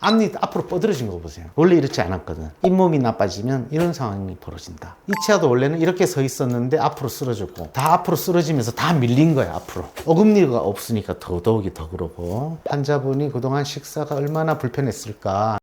앞니 앞으로 뻗어진 거 보세요. 원래 이렇지 않았거든. 잇몸이 나빠지면 이런 상황이 벌어진다. 이 치아도 원래는 이렇게 서 있었는데 앞으로 쓰러졌고, 다 앞으로 쓰러지면서 다 밀린 거야 앞으로. 어금니가 없으니까 더더욱이 더 그러고. 환자분이 그동안 식사가 얼마나 불편했을까.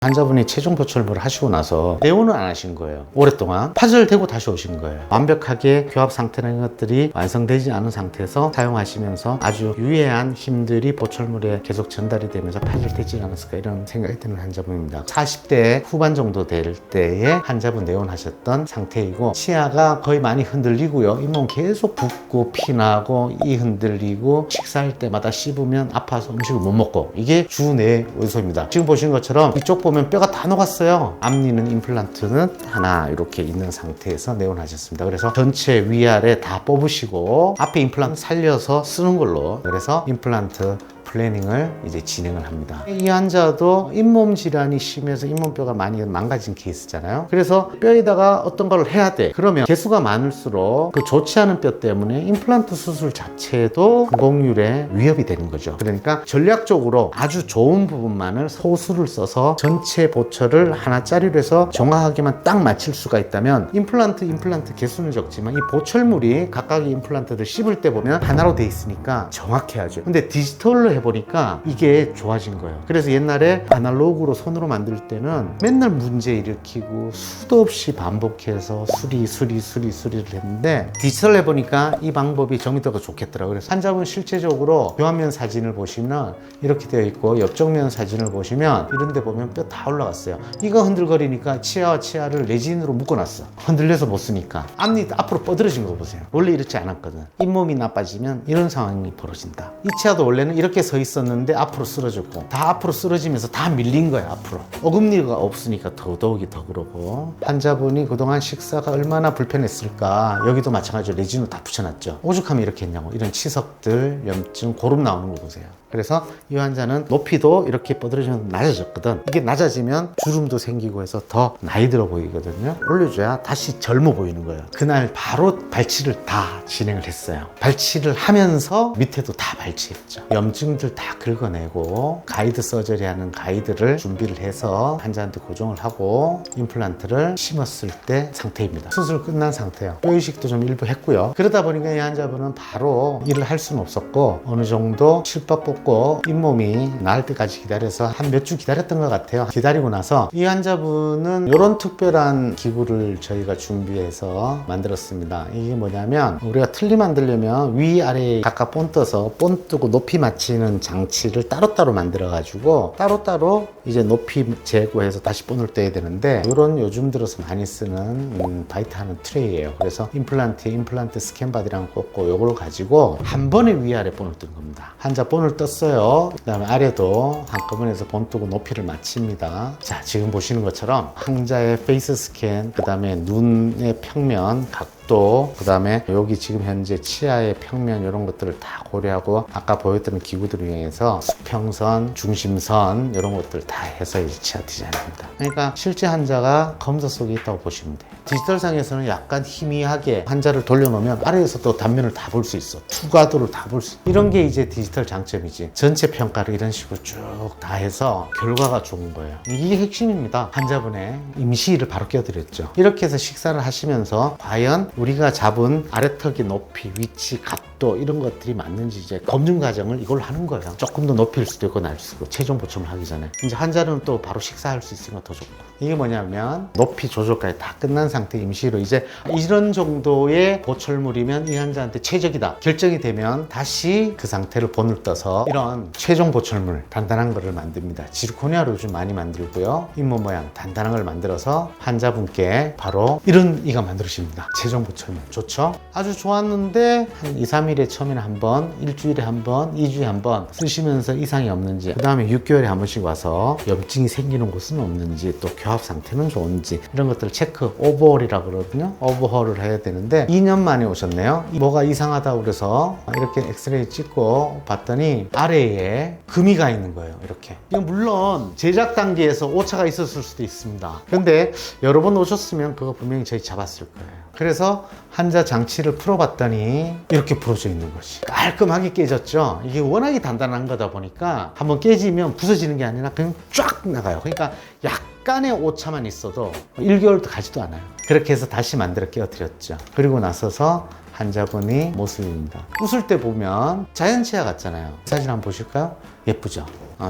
환자분이 최종 보철물을 하시고 나서 내원을 안 하신 거예요. 오랫동안 파절을 대고 다시 오신 거예요. 완벽하게 교합 상태라는 것들이 완성되지 않은 상태에서 사용하시면서 아주 유해한 힘들이 보철물에 계속 전달이 되면서 파절되지 않았을까, 이런 생각이 드는 환자분입니다. 40대 후반 정도 될 때에 환자분 내원하셨던 상태이고, 치아가 거의 많이 흔들리고요. 잇몸 계속 붓고 피나고 이 흔들리고, 식사할 때마다 씹으면 아파서 음식을 못 먹고, 이게 주 내 원소입니다. 지금 보시는 것처럼 이쪽 보면 뼈가 다 녹았어요. 앞니는 임플란트는 하나 이렇게 있는 상태에서 내원하셨습니다. 그래서 전체 위아래 다 뽑으시고 앞에 임플란트 살려서 쓰는 걸로, 그래서 임플란트 플래닝을 이제 진행을 합니다. 이 환자도 잇몸 질환이 심해서 잇몸뼈가 많이 망가진 케이스잖아요. 그래서 뼈에다가 어떤 걸 해야 돼. 그러면 개수가 많을수록 그 좋지 않은 뼈 때문에 임플란트 수술 자체도 공률에 위협이 되는 거죠. 그러니까 전략적으로 아주 좋은 부분만을 소수를 써서 전체 보철을 하나짜리로 해서 정확하게만 딱 맞출 수가 있다면, 임플란트 개수는 적지만 이 보철물이 각각의 임플란트를 씹을 때 보면 하나로 돼 있으니까 정확해야죠. 근데 디지털로 해보니까 이게 좋아진 거예요. 그래서 옛날에 아날로그로 손으로 만들 때는 맨날 문제 일으키고 수도 없이 반복해서 수리를 했는데, 디지털 해보니까 이 방법이 정밀도가 좋겠더라고요. 그래서 환자분 실제적으로 교환면 사진을 보시면 이렇게 되어 있고, 옆정면 사진을 보시면 이런 데 보면 뼈 다 올라갔어요. 이거 흔들거리니까 치아와 치아를 레진으로 묶어놨어. 흔들려서 못 쓰니까. 앞니 앞으로 뻗어진 거 보세요. 원래 이렇지 않았거든. 잇몸이 나빠지면 이런 상황이 벌어진다. 이 치아도 원래는 이렇게 서 있었는데 앞으로 쓰러졌고, 다 앞으로 쓰러지면서 다 밀린 거야 앞으로. 어금니가 없으니까 더더욱이 더 그러고. 환자분이 그동안 식사가 얼마나 불편했을까. 여기도 마찬가지로 레진으로 다 붙여놨죠. 오죽하면 이렇게 했냐고. 이런 치석들, 염증, 고름 나오는 거 보세요. 그래서 이 환자는 높이도 이렇게 뻗어지면 낮아졌거든. 이게 낮아지면 주름도 생기고 해서 더 나이 들어 보이거든요. 올려줘야 다시 젊어 보이는 거예요. 그날 바로 발치를 다 진행을 했어요. 발치를 하면서 밑에도 다 발치했죠. 염증들 다 긁어내고, 가이드 서저리 하는 가이드를 준비를 해서 환자한테 고정을 하고 임플란트를 심었을 때 상태입니다. 수술 끝난 상태예요. 뼈 이식도 좀 일부 했고요. 그러다 보니까 이 환자분은 바로 일을 할 수는 없었고, 어느 정도 실밥 뽑고 잇몸이 나을 때까지 기다려서 한 몇 주 기다렸던 것 같아요. 기다리고 나서 이 환자분은 이런 특별한 기구를 저희가 준비해서 만들었습니다. 이게 뭐냐면, 우리가 틀니 만들려면 위아래에 각각 본 떠서 본 뜨고 높이 맞추는 장치를 따로따로 만들어 가지고 따로따로 이제 높이 제거해서 다시 본을 떼야 되는데, 이런 요즘 들어서 많이 쓰는 바이트 하는 트레이예요. 그래서 임플란트에 임플란트 스캔 바디랑 꽂고 요걸 가지고 한 번에 위아래 본을 뜬 겁니다. 환자 본을 떴어요. 그 다음에 아래도 한꺼번에 해서 본 뜨고 높이를 맞춥니다. 자, 지금 보시는 것처럼 환자의 페이스 스캔, 그 다음에 눈의 평면, 각도, 그 다음에 여기 지금 현재 치아의 평면, 이런 것들을 다 고려하고 아까 보였던 기구들을 이용해서 수평선, 중심선, 이런 것들 다 해서 이제 치아 디자인입니다. 그러니까 실제 환자가 검사 속에 있다고 보시면 돼요. 디지털상에서는 약간 희미하게 환자를 돌려놓으면 아래에서 또 단면을 다 볼 수 있어. 투과도를 다 볼 수 있어. 이런 게 이제 디지털 장점이지. 전체 평가를 이런 식으로 쭉 다 해서 결과가 좋은 거예요. 이게 핵심입니다. 환자분의 임시일을 바로 껴드렸죠. 이렇게 해서 식사를 하시면서 과연 우리가 잡은 아래턱의 높이, 위치, 각도, 이런 것들이 맞는지 이제 검증 과정을 이걸 하는 거예요. 조금 더 높일 수도 있고 날 수도 있고, 최종 보충을 하기 전에. 이제 환자는 또 바로 식사할 수 있으면 더 좋고. 이게 뭐냐면, 높이 조절까지 다 끝난 상태 임시로 이제 이런 정도의 보철물이면 이 환자한테 최적이다 결정이 되면 다시 그 상태를 본을 떠서 이런 최종 보철물 단단한 거를 만듭니다. 지르코니아로 요즘 많이 만들고요. 잇몸 모양 단단한 걸 만들어서 환자분께 바로 이런 이가 만들어집니다. 최종 보철물 좋죠? 아주 좋았는데 한 2, 3일에 처음에는 한 번, 일주일에 한 번, 2주에 한 번 쓰시면서 이상이 없는지, 그 다음에 6개월에 한 번씩 와서 염증이 생기는 곳은 없는지, 또 교합 상태는 좋은지, 이런 것들을 체크, 오버홀이라고 그러거든요. 오버홀을 해야 되는데 2년 만에 오셨네요. 뭐가 이상하다고 그래서 이렇게 엑스레이 찍고 봤더니 아래에 금이 가 있는 거예요. 이렇게. 이건 물론 제작 단계에서 오차가 있었을 수도 있습니다. 근데 여러 번 오셨으면 그거 분명히 저희 잡았을 거예요. 그래서 환자 장치를 풀어봤더니 이렇게 풀어져 세워져 있는 것이 깔끔하게 깨졌죠. 이게 워낙에 단단한 거다 보니까 한번 깨지면 부서지는 게 아니라 그냥 쫙 나가요. 그러니까 약간의 오차만 있어도 1개월도 가지도 않아요. 그렇게 해서 다시 만들어 깨어드렸죠. 그리고 나서서 환자분이 모습입니다. 웃을 때 보면 자연치아 같잖아요. 사진 한번 보실까요? 예쁘죠?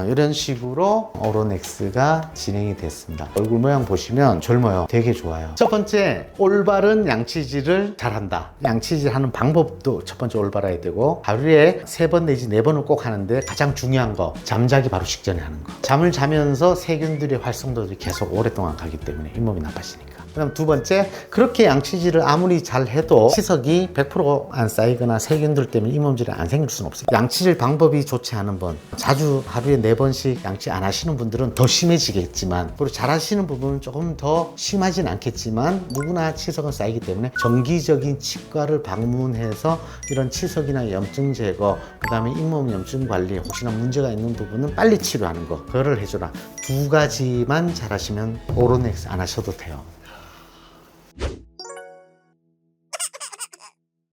이런 식으로 오로넥스가 진행이 됐습니다. 얼굴 모양 보시면 젊어요. 되게 좋아요. 첫 번째, 올바른 양치질을 잘한다. 양치질 하는 방법도 첫 번째 올바라야 되고, 하루에 3번 내지 4번을 꼭 하는데 가장 중요한 거, 잠자기 바로 직전에 하는 거. 잠을 자면서 세균들의 활성도들이 계속 오랫동안 가기 때문에 잇몸이 나빠지니까. 그다음 두 번째, 그렇게 양치질을 아무리 잘 해도 치석이 100% 안 쌓이거나 세균들 때문에 잇몸질이 안 생길 수는 없어요. 양치질 방법이 좋지 않은 분, 자주 하루에 4번씩 양치 안 하시는 분들은 더 심해지겠지만, 그리고 잘 하시는 부분은 조금 더 심하진 않겠지만 누구나 치석은 쌓이기 때문에 정기적인 치과를 방문해서 이런 치석이나 염증 제거, 그 다음에 잇몸 염증 관리, 혹시나 문제가 있는 부분은 빨리 치료하는 거, 그거를 해줘라. 2가지만 잘 하시면 오로넥스 안 하셔도 돼요.